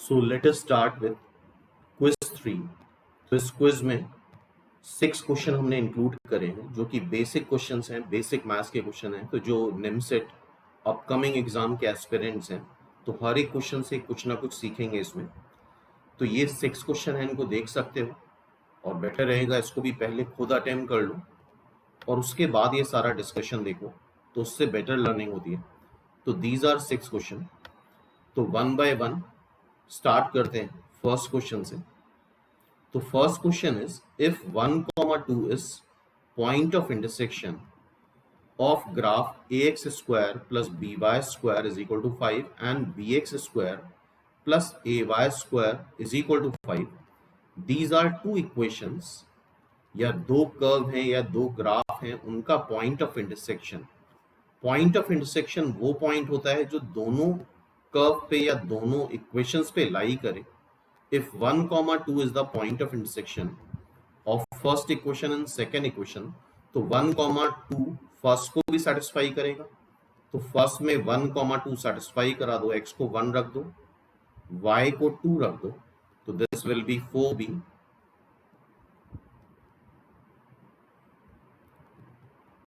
So let us start with quiz 3. तो इस quiz में 6 क्वेश्चन हमने इंक्लूड करे हैं जो कि बेसिक क्वेश्चंस हैं, बेसिक मैथ्स के क्वेश्चन हैं। तो जो निमसेट अपकमिंग एग्जाम के एस्पिरेंट्स हैं तो हर एक क्वेश्चन से कुछ ना कुछ सीखेंगे इसमें। तो ये 6 क्वेश्चन हैं, इनको देख सकते हो और बेटर रहेगा इसको भी पहले खुद अटेम्प्ट कर लो और उसके बाद ये सारा डिस्कशन देखो, तो उससे बेटर लर्निंग होती है। तो दीज आर 6 क्वेश्चन। तो वन बाय वन स्टार्ट करते हैं फर्स्ट क्वेश्चन से। तो first question is if 1, 2 is point of intersection of graph ax square plus by square is equal to 5 and bx square plus ay square is equal to 5. These are two equations या दो curve हैं या दो graph हैं, उनका point of intersection. Point of intersection वो point होता है जो दोनों कर्व पे या दोनों इक्वेशंस पे लाई करे। If 1, 2 is the point of intersection of first equation and second equation, तो 1, 2 फर्स्ट को भी सेटिस्फाई करेगा। तो फर्स्ट में 1, 2 सेटिस्फाई करा दो, x को 1 रख दो, y को 2 रख दो, तो this will be 4b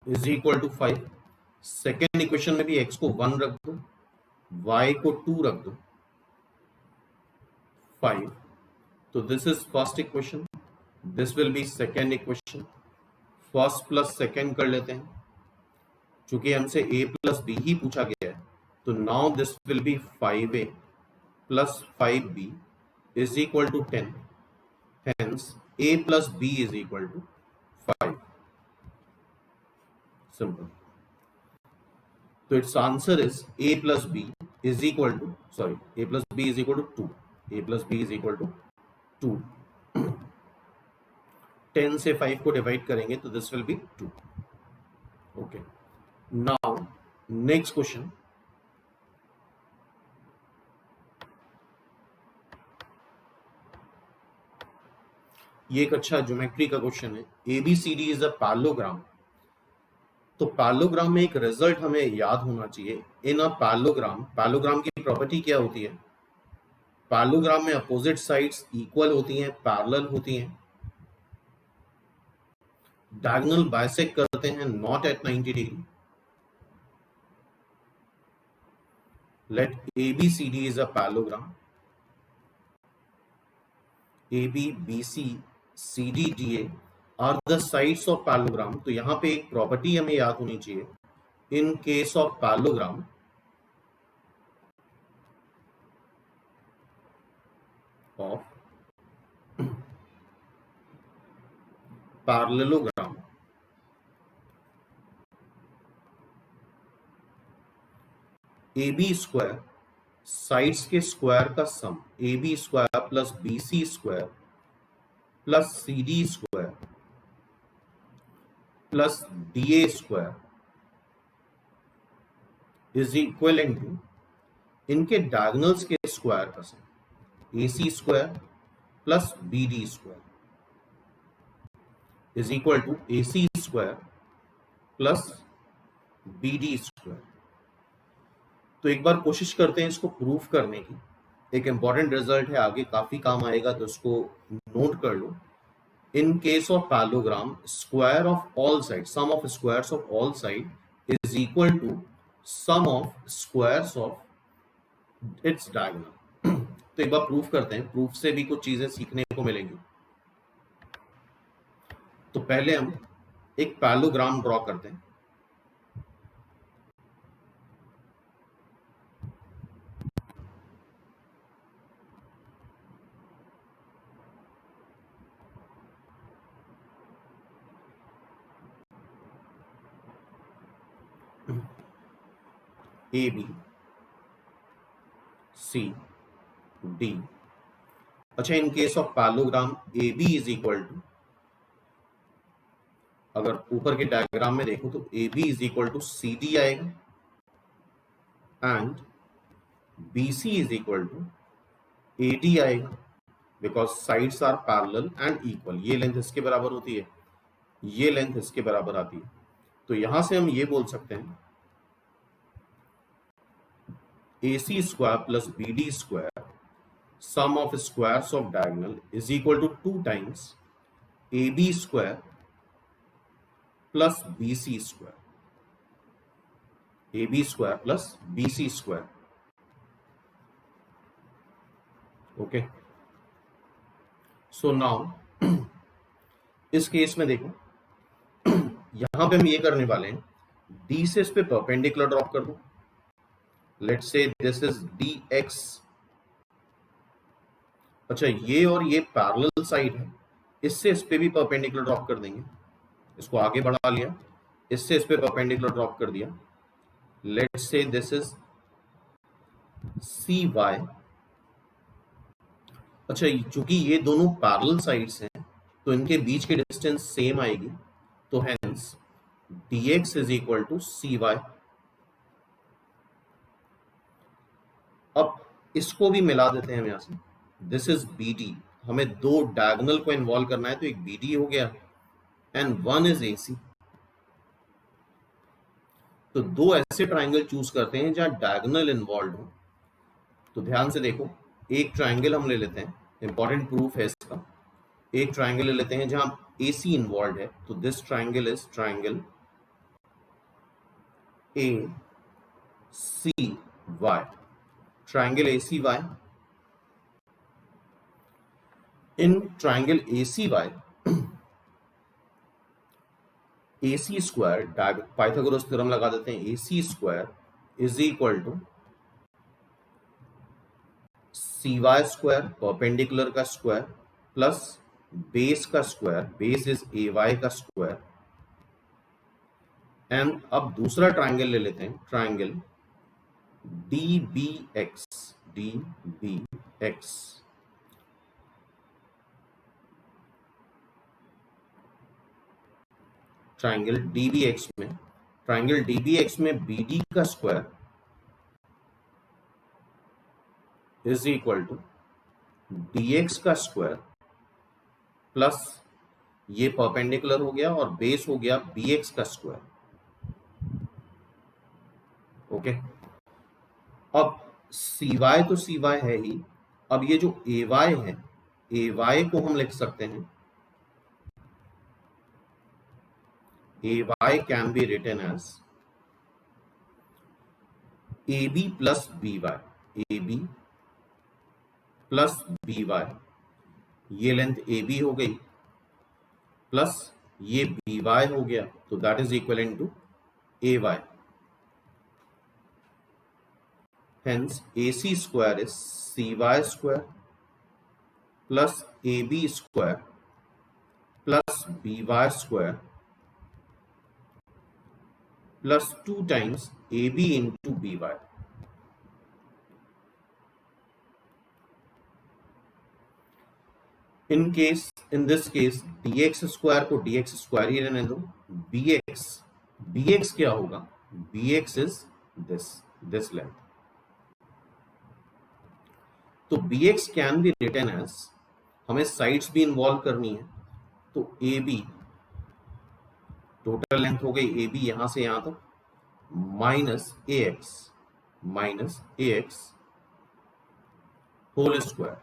is equal to 5। Second equation में भी x को 1 रख दो, y को 2 रख दो, 5। तो this is first equation, this will B second equation. First plus second कर लेते हैं, चूंकि हमसे a प्लस बी ही पूछा गया है। तो now this will be 5a plus 5b is equal to 10। Hence a plus b is equal to 5। Simple. तो its answer is a plus b is equal to a plus b is equal to 2। a plus b is equal to 2। 10 से 5 को divide करेंगे तो this will be 2। Okay, now next question. ये एक अच्छा geometry का question है। ABCD is a parallelogram. तो पैरेललोग्राम में एक रिजल्ट हमें याद होना चाहिए। इन अ पैरेललोग्राम, पैरेललोग्राम की प्रॉपर्टी क्या होती है? पैरेललोग्राम में अपोजिट साइड्स इक्वल होती हैं, पैरेलल होती हैं, डायगोनल बाइसेक्ट करते हैं not at 90 degree. Let ABCD is a parallelogram. AB, BC, CD, DA are the sides of parallelogram. तो यहाँ पे एक प्रॉपर्टी हमें याद होनी चाहिए। In case of parallelogram, AB square sides के स्क्वायर का sum, AB square plus BC square plus CD square plus DA square is equal to इनके डायगोनल्स के स्क्वायर का sum, AC square plus BD square is equal to AC square plus BD square. तो एक बार कोशिश करते हैं इसको proof करने की। एक इंपॉर्टेंट रिजल्ट है, आगे काफी काम आएगा, तो इसको नोट कर लो। In case of parallelogram, square of all side, sum of squares of all side is equal to sum of squares of its diagonal. तो एक बार प्रूफ करते हैं, प्रूफ से भी कुछ चीजें सीखने को मिलेंगी। तो पहले हम एक पैरेललोग्राम ड्रॉ करते हैं। A B C D। अच्छा, in case of parallelogram A B is equal to, अगर ऊपर के डायग्राम में देखो तो A B is equal to C D आएगा and B C is equal to A D आएगा, because sides are parallel and equal. ये length इसके बराबर होती है, ये लेंथ इसके बराबर आती है। तो यहां से हम ये बोल सकते हैं AC square plus BD square sum of squares of diagonal is equal to 2 times AB square plus BC square. AB square plus BC square. Okay. So now इस केस में देखो यहां पे हम ये करने वाले हैं, D से इस पे परपेंडिकुलर ड्रॉप कर दो. Let's say this is dx. अच्छा, ये और ये पैरेलल साइड है, इससे इस पे भी परपेंडिकुलर ड्रॉप कर देंगे. इसको आगे बढ़ा लिया, इससे इस पे परपेंडिकुलर ड्रॉप कर दिया. Let's say this is cy. अच्छा, चूंकि ये दोनों पैरेलल साइड्स हैं तो इनके बीच की डिस्टेंस सेम आएगी, तो hence dx is equal to cy. अब इसको भी मिला देते हैं हम यहां से. This is BD. हमें दो डायगोनल को इन्वॉल्व करना है, तो एक BD हो गया एंड वन इज AC. तो दो ऐसे ट्राइंगल चूज करते हैं जहां डायगोनल इन्वॉल्व हो. तो ध्यान से देखो, एक ट्राइंगल हम ले लेते हैं, इंपॉर्टेंट प्रूफ है इसका. एक ट्राइंगल ले लेते हैं जहां AC इन्वॉल्व है, तो this triangle is triangle ACY. Triangle ACY. In triangle ACY AC square, Pythagoras theorem लगा देते हैं, AC square is equal to CY square, perpendicular का स्क्वायर, प्लस बेस का स्क्वायर, बेस इज AY का square. And अब दूसरा triangle ले लेते हैं, ट्राइंगल DBX. ट्राइंगल DBX में BD का square is equal to DX का स्क्वायर प्लस ये परपेंडिकुलर हो गया और बेस हो गया BX का स्क्वायर. ओके. अब CY तो CY है ही. अब ये जो AY है, AY को हम लिख सकते हैं, AY can be written as AB plus BY. AB plus BY. ये लेंथ AB हो गई प्लस ये BY हो गया, तो that is equal to AY. Hence AC square is CY square plus AB square plus BY square plus 2 times AB into BY. In this case dx square को dx square ही रहने दो. bx क्या होगा? bx is this length. तो bx can be written as, हमें sides भी involve करनी है, तो AB टोटल लेंथ हो गई AB यहां से यहां तक minus ax whole square.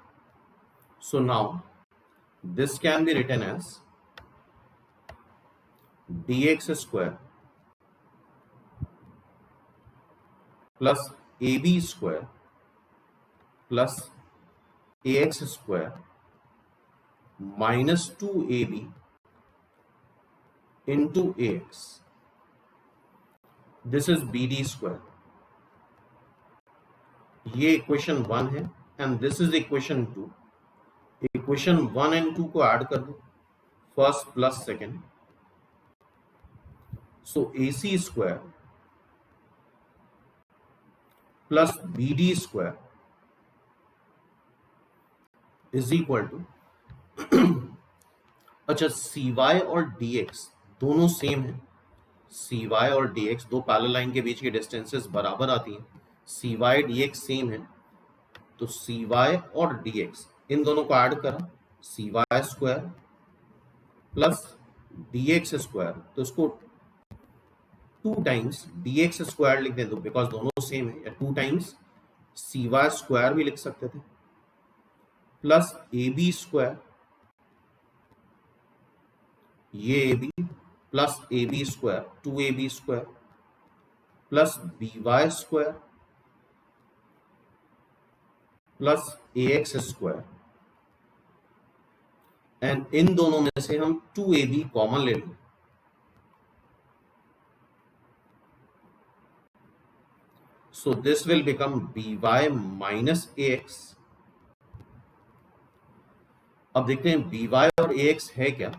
So now this can be written as dx square plus AB square plus ax square minus 2AB into ax. This is BD square. ये equation 1 है and this is equation 2. Equation 1 and 2 को add कर दो, first plus second. So AC square plus BD square is equal to, अच्छा CY और DX दोनों same है. CY और DX दो पैरेलल लाइन के बीच की डिस्टेंसेस बराबर आती हैं. CY DX सेम है, तो CY और DX इन दोनों को ऐड करा, CY square plus DX square, तो इसको 2 टाइम्स DX स्क्वायर लिख दें, बिकॉज दोनों सेम है, या 2 टाइम्स CY स्क्वायर भी लिख सकते थे. प्लस ए बी स्क्वायर, ये A B plus A B square 2ab square plus B Y square plus A X square, and इन दोनों में से हम 2ab कॉमन ले लें, so this will become by minus ax। अब देखते हैं by और ax है क्या।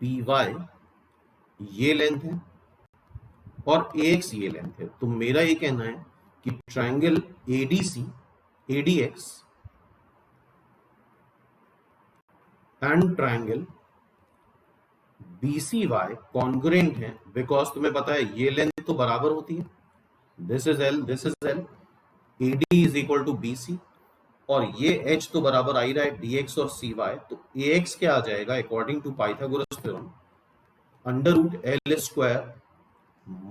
by ये लेंथ है और ax ये लेंथ है, तो मेरा ये कहना है कि triangle ADC ADX and triangle BCY congruent है, बिकॉज तुम्हें पता है ये लेंथ तो बराबर होती है, this is L this is L, AD is equal to BC, और ये H तो बराबर आ ही रहा है DX और CY, तो AX क्या आ जाएगा according to Pythagoras theorem, under root L square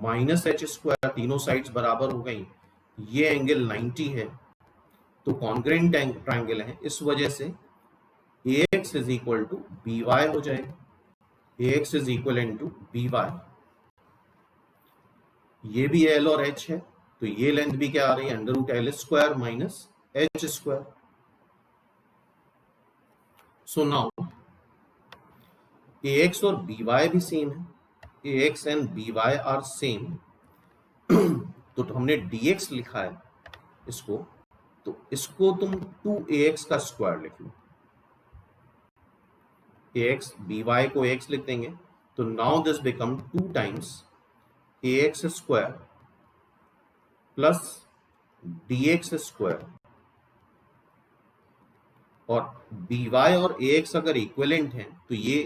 minus H square, तीनों साइड्स बराबर हो गई, ये एंगल 90 है, तो कॉन्ग्रुएंट ट्रायंगल है, इस वजह से AX is equal to BY हो जाएगा, AX is equal to BY। ये भी L और H है, तो ये लेंथ भी क्या आ रही है under root L square minus H square. So now AX और BY भी सेम है, AX and BY are same, तो हमने DX लिखा है इसको, तो इसको तुम 2AX का स्क्वायर लिख लो, AX BY को AX लिख देंगे, तो now this become 2 times AX square plus DX square, और BY और AX अगर इक्विवेलेंट हैं तो ये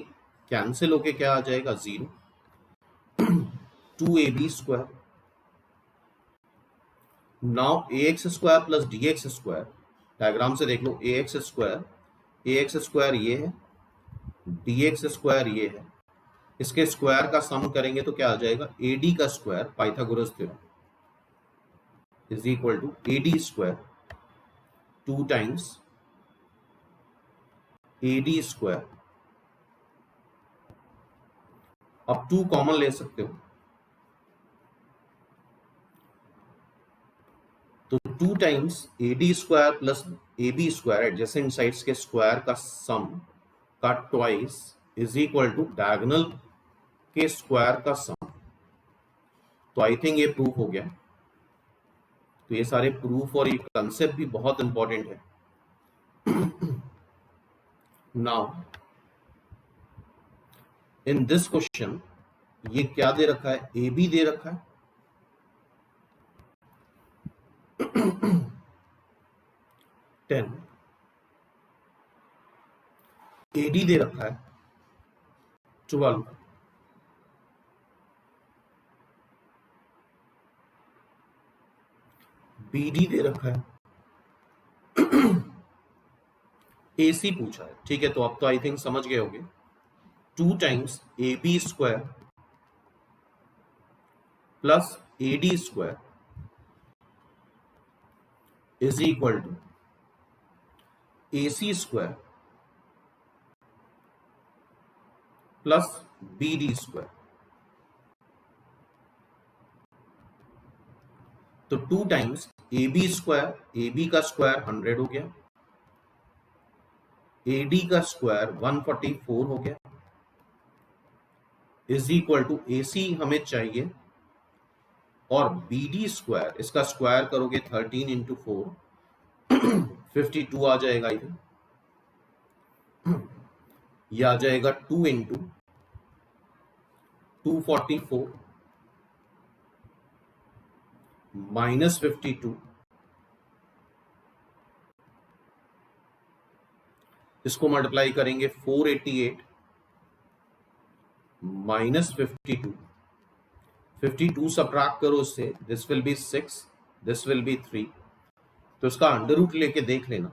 कैंसिल होके क्या आ जाएगा 0, 2AB square. Now AX square plus DX square, diagram से देख लो, AX स्क्वायर ये है, DX स्क्वायर ये है, इसके स्क्वायर का सम करेंगे तो क्या आ जाएगा AD का square, Pythagoras theorem, is equal to AD square 2 times AD square. अब 2 कॉमन ले सकते हो, तो 2 times AD square plus AB square adjacent sides के स्क्वायर का सम का twice is equal to diagonal के स्क्वायर का सम। तो आई थिंक ये प्रूफ हो गया। तो ये सारे प्रूफ और ये कंसेप्ट भी बहुत इंपॉर्टेंट है। नाउ इन दिस क्वेश्चन ये क्या दे रखा है, AB दे रखा है, टेन, AD दे रखा है 12, BD दे रखा है, AC पूछा है। ठीक है, तो अब तो आई थिंक समझ गए होंगे, 2 times AB square plus AD square is equal to AC square plus BD square. तो 2 टाइम्स AB स्क्वायर, AB का स्क्वायर 100 हो गया, AD का स्क्वायर 144 हो गया, इज इक्वल टू AC हमें चाहिए, और BD स्क्वायर, इसका स्क्वायर करोगे 13 इंटू 4 52 आ जाएगा इधर, ये आ जाएगा 2 इंटू 244 माइनस 52, इसको मल्टीप्लाई करेंगे 488 माइनस 52, 52 सब्ट्रैक्ट करो इससे, this will B 6, this will be 3, तो इसका अंडर रूट लेके देख लेना,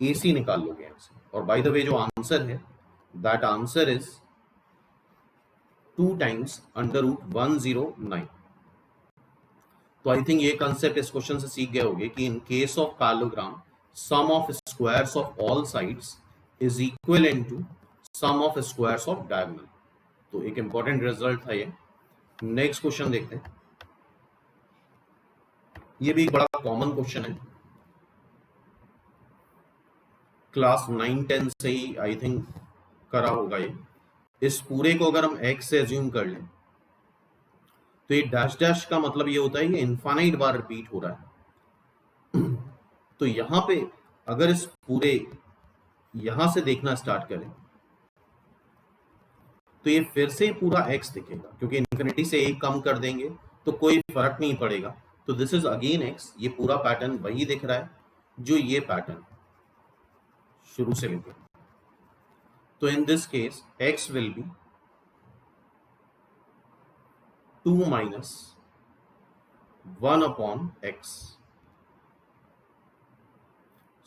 AC निकाल लोगे यहां से। और बाय द वे जो आंसर है, that answer is 2 times under root 109। तो आई थिंक ये कंसेप्ट इस क्वेश्चन से सीख गए होंगे कि in case of parallelogram sum of squares of all sides is equal to sum of squares of diagonal. तो एक इंपॉर्टेंट रिजल्ट था ये। नेक्स्ट क्वेश्चन देखते हैं। ये भी एक बड़ा कॉमन क्वेश्चन है, क्लास 9-10 से ही आई थिंक करा होगा ये। इस पूरे को अगर हम x से एज्यूम कर लें तो ये डैश डैश का मतलब ये होता है ये इनफाइनाइट बार रिपीट हो रहा है। तो यहां पे अगर इस पूरे यहां से देखना स्टार्ट करें तो ये फिर से पूरा x दिखेगा, क्योंकि इन्फिनिटी से एक कम कर देंगे तो कोई फर्क नहीं पड़ेगा। तो दिस इज अगेन x, ये पूरा पैटर्न वही दिख रहा है जो ये पैटर्न शुरू से लेके। तो in this case x will be 2 minus 1 upon x.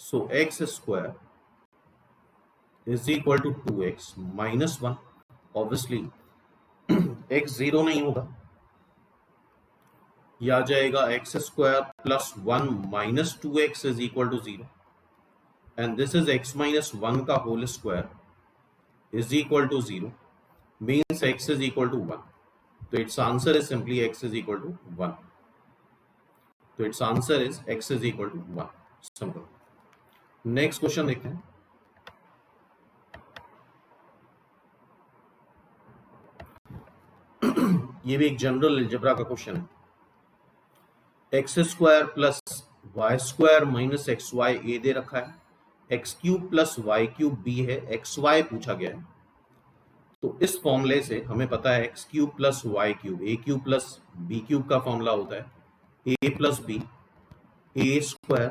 So x square is equal to 2x minus 1. Obviously x 0 नहीं होगा, यह आ जाएगा x square plus 1 minus 2x is equal to 0. And this is x minus 1 का whole square is equal to 0. Means x is equal to 1. So its answer is simply x is equal to 1. So its answer is x is equal to 1. Simple. Next question देखते हैं। ये भी एक general algebra का question है। X square plus Y square minus X Y A दे रखा है, X cube plus Y cube B है, एक्स वाई पूछा गया है। तो इस फॉर्मूले से हमें पता है X cube plus Y cube A cube plus B cube का फॉर्मूला होता है A plus B, A square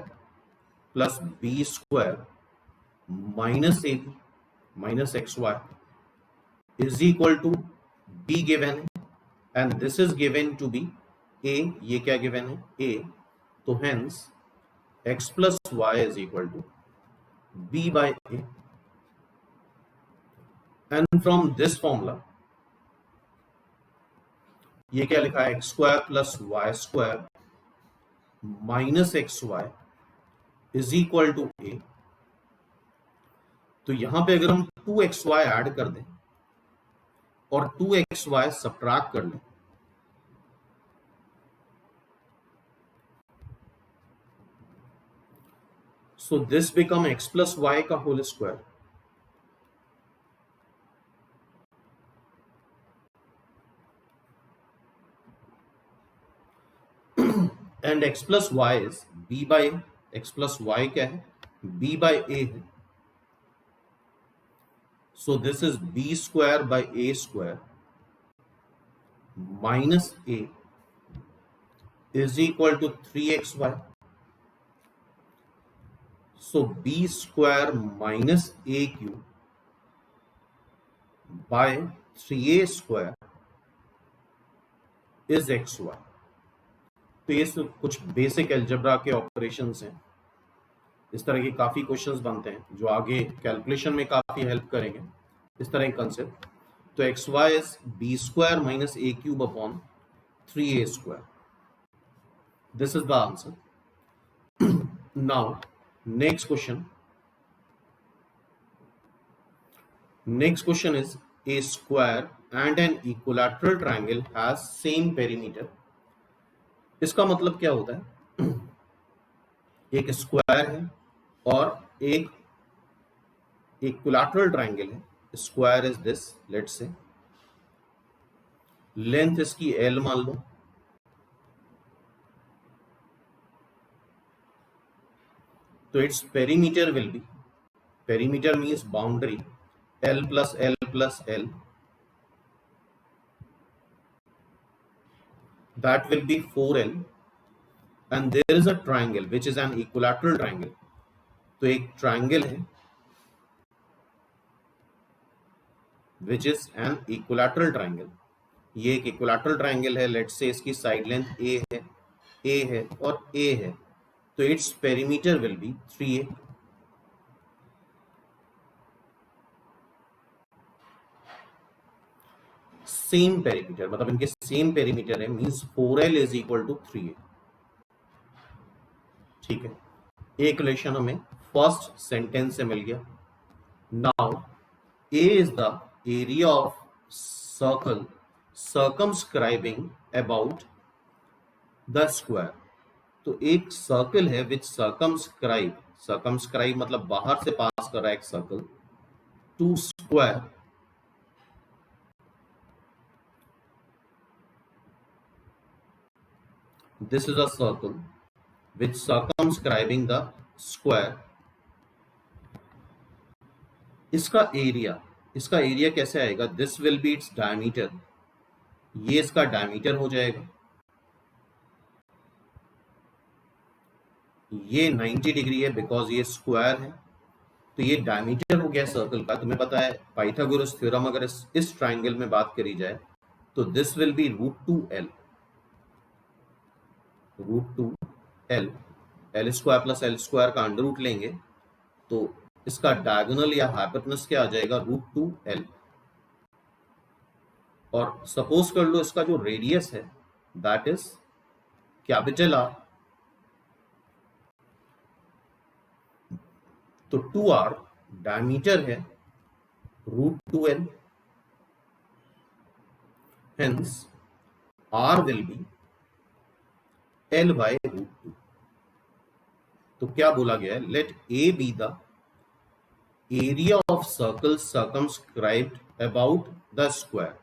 plus B square minus A B minus X Y is equal to B given है and this is given to B A, ये क्या given है A. तो hence X plus Y is equal to B by A and from this formula ये क्या लिखा है X square plus Y square minus X Y is equal to A. तो यहां पे अगर हम 2xy ऐड कर दें और 2xy सब्ट्रैक्ट कर लें so this become x plus y का whole square and x plus y is b by a। x plus y क्या है b by a है। so this is b square by a square minus a is equal to 3xy। So b square minus a cube by 3a square is xy। तो ये कुछ basic algebra के operations हैं। इस तरह के काफी क्वेश्चंस बनते हैं जो आगे कैलकुलेशन में काफी हेल्प करेंगे, इस तरह के कंसेप्ट। तो x Y is B square minus A cube upon 3a square। This is the answer. Now next question is a square and an equilateral triangle has same perimeter। इसका मतलब क्या होता है एक स्क्वायर है और एक इक्विलैटरल ट्रायंगल है। Square is this, let's say length इसकी l मान लो, तो its perimeter will be, perimeter means boundary, L plus L plus L, that will be 4L and there is a triangle which is an equilateral triangle। तो एक triangle है which is an equilateral triangle, ये एक equilateral triangle है। Let's say इसकी side length A है और A है, तो its perimeter will be 3a। Same perimeter मतलब इनके सेम पेरीमीटर है, means 4l is equal to 3a। ठीक है, एक रिलेशन हमें फर्स्ट सेंटेंस से मिल गया. Now A is the area of circle circumscribing about the square. तो एक सर्कल है विच सर्कमस्क्राइब मतलब बाहर से पास कर रहा है एक circle to square. This is a circle which circumscribing the square. इसका एरिया कैसे आएगा? This will be its diameter. ये इसका डायमीटर हो जाएगा. ये 90 डिग्री है बिकॉज ये स्क्वायर है, तो ये डायमीटर हो गया सर्कल का. तुम्हें पता है पाइथागोरस थ्योरम अगर इस ट्राइंगल में बात करी जाए तो this will B √2l. √2l, L square plus L square का अंडर रूट लेंगे तो इसका डायगोनल या हाइपोटेनस क्या आ जाएगा? √2l. और सपोज कर लो इसका जो रेडियस है दैट इज कैपिटल R. तो 2r डायमीटर है √2l. Hence R will be L by √2. तो क्या बोला गया है? Let A be the area of circle circumscribed about the square.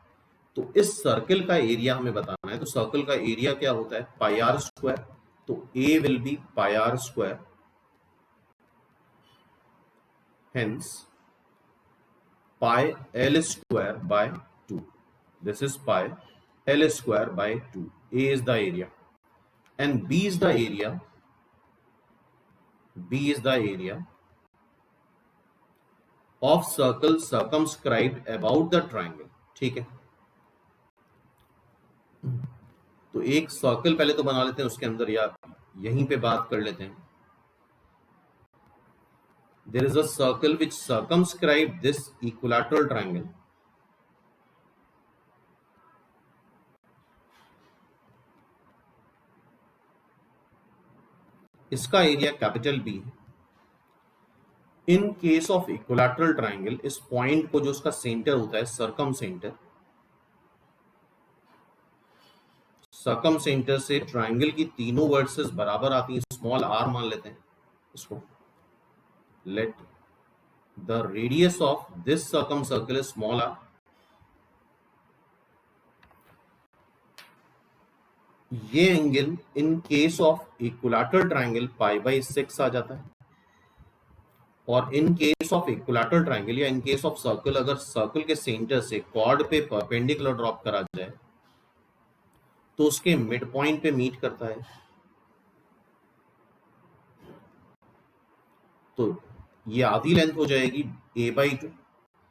तो इस सर्कल का एरिया हमें बताना है. तो सर्कल का एरिया क्या होता है? Pi R square. तो A will be pi R square. Hence pi L square by 2. This is pi L square by 2. A is the area and B is the area of circle circumscribed about the triangle. ठीक है, तो एक circle पहले तो बना लेते हैं, उसके अंदर या यहीं पे बात कर लेते हैं. There is a circle which circumscribed this equilateral triangle. इसका एरिया कैपिटल B है. इन केस ऑफ इक्विलैटरल ट्राइंगल इस पॉइंट को जो उसका सेंटर होता है सर्कम सेंटर से ट्राइंगल की तीनों वर्सेस बराबर आती हैं. स्मॉल r मान लेते हैं इसको. Let the radius of this circum circle is small r. ये angle in case of equilateral triangle π/6 आ जाता है. और in case of equilateral triangle या इन केस ऑफ सर्कल, अगर सर्कल के सेंटर से कॉर्ड पे परपेंडिकुलर ड्रॉप करा जाए तो उसके मिड पॉइंट पे मीट करता है. तो ये आधी लेंथ हो जाएगी a/2.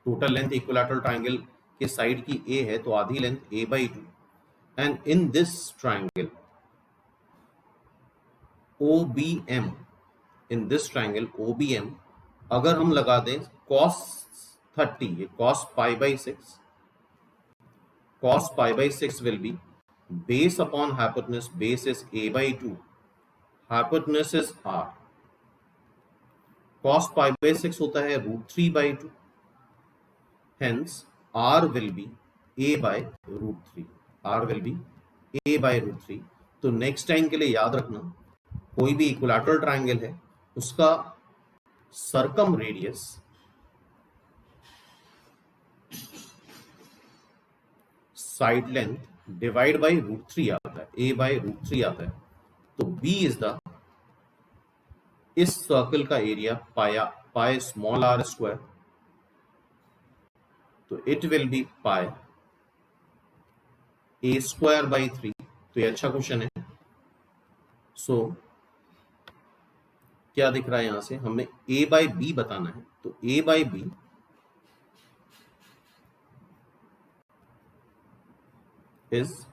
Total length equilateral triangle के साइड की a है तो आधी length a/2. And in this triangle OBM, in this triangle OBM अगर हम लगा दें cos 30, ये cos π/6, cos π/6 will be base upon hypotenuse. Base is a/2, hypotenuse is r. cos π/6 होता है √3/2. hence r will be a/√3. r will be a/√3. तो next time के लिए याद रखना, कोई भी इक्विलैटरल ट्राइंगल है उसका circum radius side length divide by √3 आता है, a/√3 आता है. तो B इज द इस सर्कल का area pi small r square. तो it will be pi a square by 3. तो ये अच्छा क्वेश्चन है. सो क्या दिख रहा है यहां से? हमें a/b बताना है. तो a/b is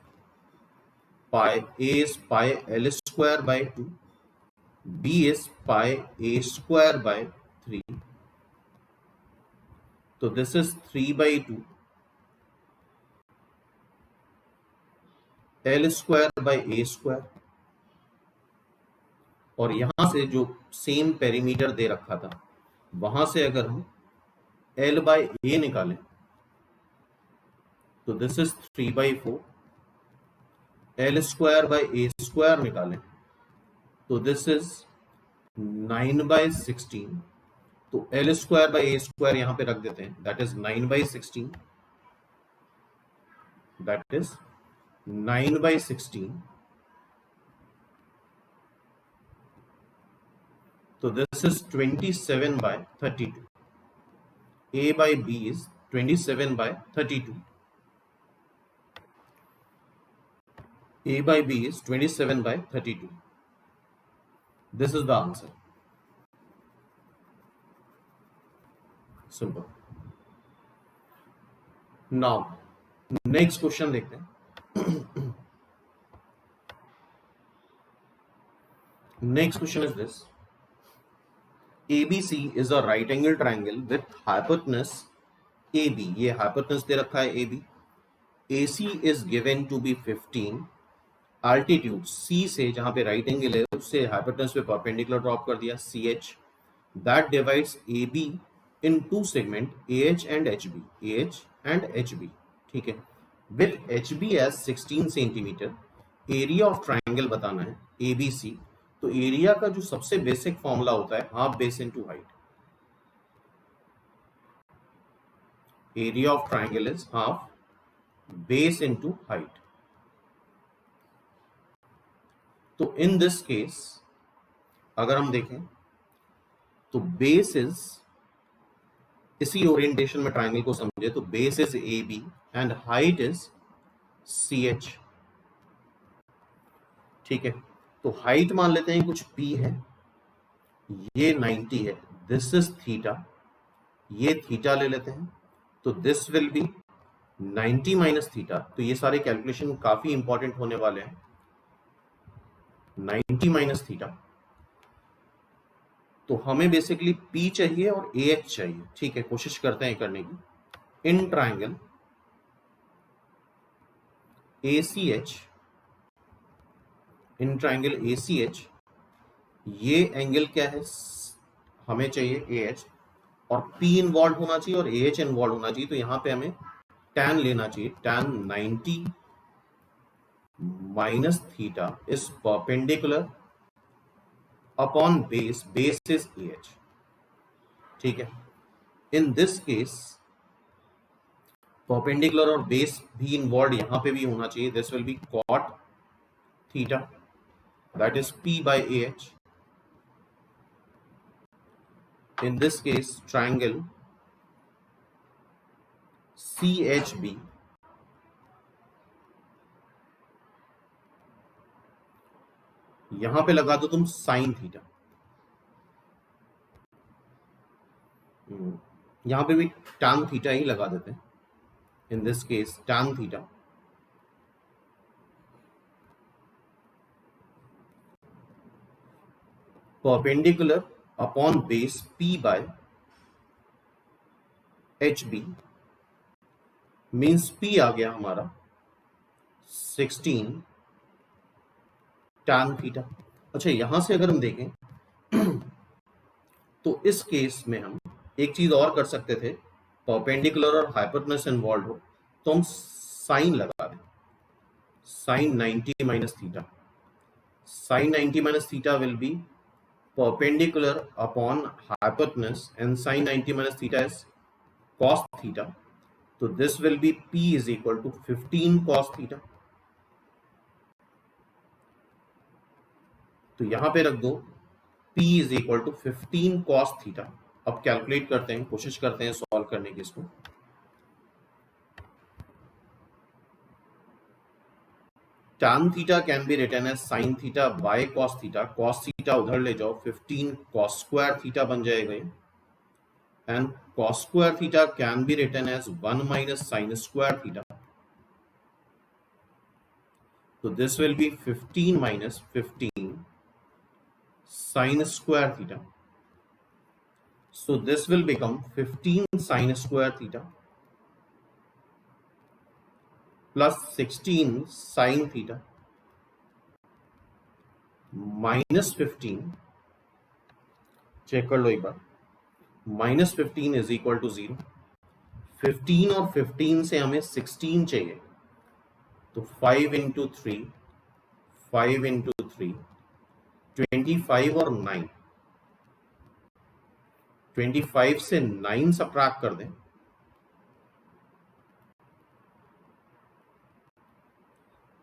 pi. A is pi L square by 2. B is pi A square by 3. So this is 3/2 L square by A square. और यहां से जो सेम पेरीमीटर दे रखा था वहां से अगर हम L by A निकालें तो this is 3/4, L square bye A square निकालें तो दिस इज 9/16। तो L square bye A square यहां पे रख देते हैं, दैट इज 9/16, दैट इज 9/16। तो this is 27/32. A by B is 27/32. A by B is 27/32. This is the answer. Simple. Now, next question देखते हैं. Next question is this. ABC is a right angle triangle with hypotenuse AB. ये hypotenuse दे रखा है AB. AC is given to be 15. Altitude C से जहां पे right angle है उससे hypotenuse पे perpendicular ड्रॉप कर दिया CH. That divides AB in two segment AH and HB. AH and HB. ठीक है. With HB as 16 centimetre, area of triangle बताना है ABC. तो एरिया का जो सबसे बेसिक फॉर्मूला होता है half base into height. Area of triangle is half base into height. तो इन दिस केस अगर हम देखें तो बेस इज, इसी ओरिएंटेशन में ट्राइंगल को समझे तो base is AB and height is CH. ठीक है. तो हाइट मान लेते हैं कुछ P है, ये 90 है, दिस इज थीटा, ये थीटा ले लेते हैं तो this will B 90 minus theta. तो ये सारे कैलकुलेशन काफी इंपॉर्टेंट होने वाले हैं. 90 माइनस थीटा, तो हमें बेसिकली P चाहिए और AH चाहिए. ठीक है, कोशिश करते हैं करने की. In triangle ACH, in triangle ACH ये एंगल क्या है, हमें चाहिए AH और P इन्वॉल्व होना चाहिए और AH इन्वॉल्व होना चाहिए. तो यहां पे हमें tan लेना चाहिए. tan 90 minus theta is perpendicular upon base, base is AH. ठीक है. इन दिस केस परपेंडिकुलर और बेस भी इन्वॉल्व यहां पे भी होना चाहिए. This will B cot theta, that is P by AH. In this case, triangle CHB यहां पे लगा दो तुम साइन थीटा. यहां पे भी tan थीटा ही लगा देते हैं. In this case tan theta perpendicular upon base P by HB means P आ गया हमारा 16 tan थीटा. अच्छा, यहां से अगर हम देखें तो इस केस में हम एक चीज और कर सकते थे. परपेंडिकुलर और हाइपोटेन्यूज इन्वॉल्व हो तो हम साइन लगा दें. Sine 90 minus theta, sine 90 minus theta will be perpendicular upon hypotenuse and sin 90 minus theta is cos theta. So this will be P is equal to 15 cos theta. तो यहां पे रख दो P is equal to 15 cos theta. अब calculate करते हैं, कोशिश करते हैं सॉल्व करने की इसको. tan theta can be written as sin theta by cos theta. cos theta उधर ले जाओ, 15 cos square theta बन जाएगा ये. And cos square theta can be written as 1 minus sin square theta. So this will be 15 minus 15 sin square theta. So this will become 15 sin square theta plus 16 sin theta. -15, check कर लो एक बार, -15 is equal to 0। 15 और 15 से हमें 16 चाहिए, तो 5 into 3, 5 into 3, 25 और 9, 25 से 9 subtract कर दें,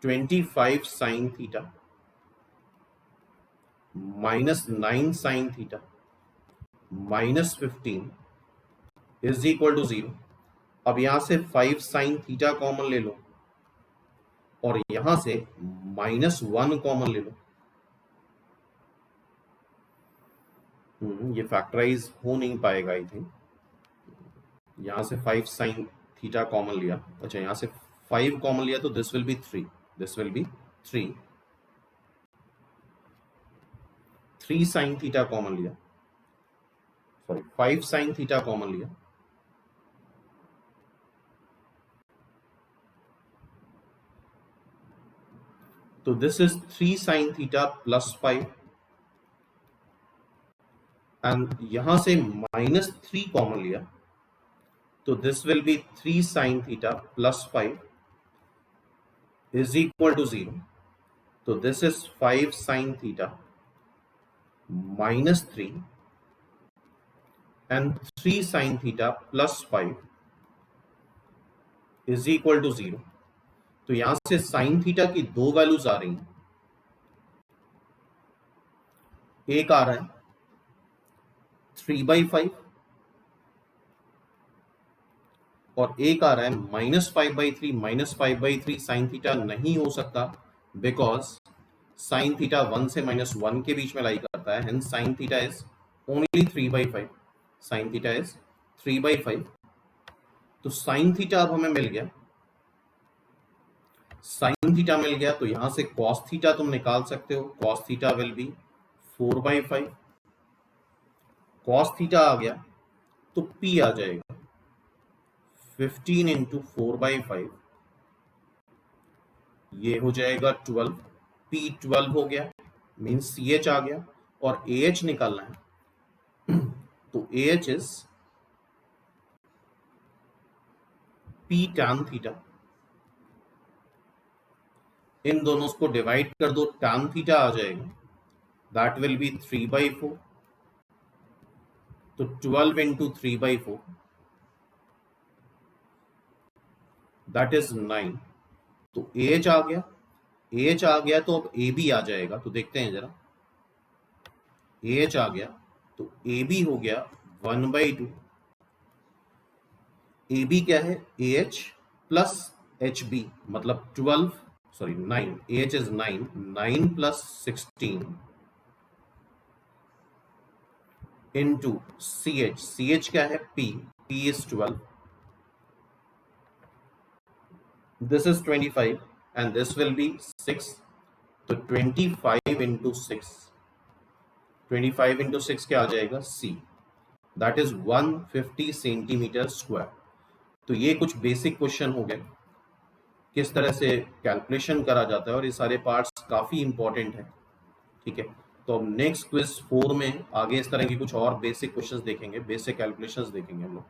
25 sine theta -9 sine theta -15 is equal to 0। अब यहां से 5 साइन थीटा कॉमन ले लो और यहां से -1 कॉमन ले लो। ये फैक्टराइज हो नहीं पाएगा आई थिंक। यहां से 5 साइन थीटा कॉमन लिया, अच्छा यहां से 5 कॉमन लिया, तो this will be 3, this will be 3 sine theta common लिया, सॉरी 5 साइन थीटा कॉमन लिया, तो this is 3 sine theta plus 5, and यहां से -3 कॉमन लिया, तो this will be 3 sine theta plus 5 is equal to 0। तो this is 5 sine theta -3 and 3 sine theta plus 5 is equal to 0। तो यहां से साइन थीटा की दो वैल्यूज आ रही हैं, एक आ रहा है 3/5 और एक आ रहा है -5/3। -5/3 साइन थीटा नहीं हो सकता, बिकॉज साइन थीटा 1 से -1 के बीच में लाई करता है, hence sine theta is only 3/5, sine theta is 3/5। तो साइन थीटा अब हमें मिल गया, साइन थीटा मिल गया, तो यहां से कॉस थीटा तुम निकाल सकते हो, cos theta will be 4/5, cos theta आ गया तो P आ जाएगा 15 इंटू 4/5, ये हो जाएगा 12, P 12 हो गया, मीन्स CH आ गया, और AH निकालना है, तो AH is P tan theta, इन दोनों को डिवाइड कर दो, tan थीटा आ जाएगा, दैट विल बी 3/4, तो 12 इंटू 3/4 दैट इज 9, तो AH आ गया, AH आ गया तो अब AB आ जाएगा, तो देखते हैं जरा, AH आ गया तो AB हो गया 1/2, AB क्या है, AH प्लस HB, मतलब 12, sorry 9, AH is 9, 9 plus 16 into CH, CH क्या है, P is 12, this is 25 and this will be 6, तो 25 into 6, 25 into 6 क्या आ जाएगा, C, that is 150 centimetre square. तो ये कुछ बेसिक क्वेश्चन हो गए, किस तरह से कैलकुलेशन करा जाता है, और ये सारे पार्ट्स काफी इंपॉर्टेंट है, ठीक है। तो अब नेक्स्ट क्विज 4 में आगे इस तरह की कुछ और बेसिक क्वेश्चंस देखेंगे, बेसिक कैलकुलेशंस देखेंगे हम लोग।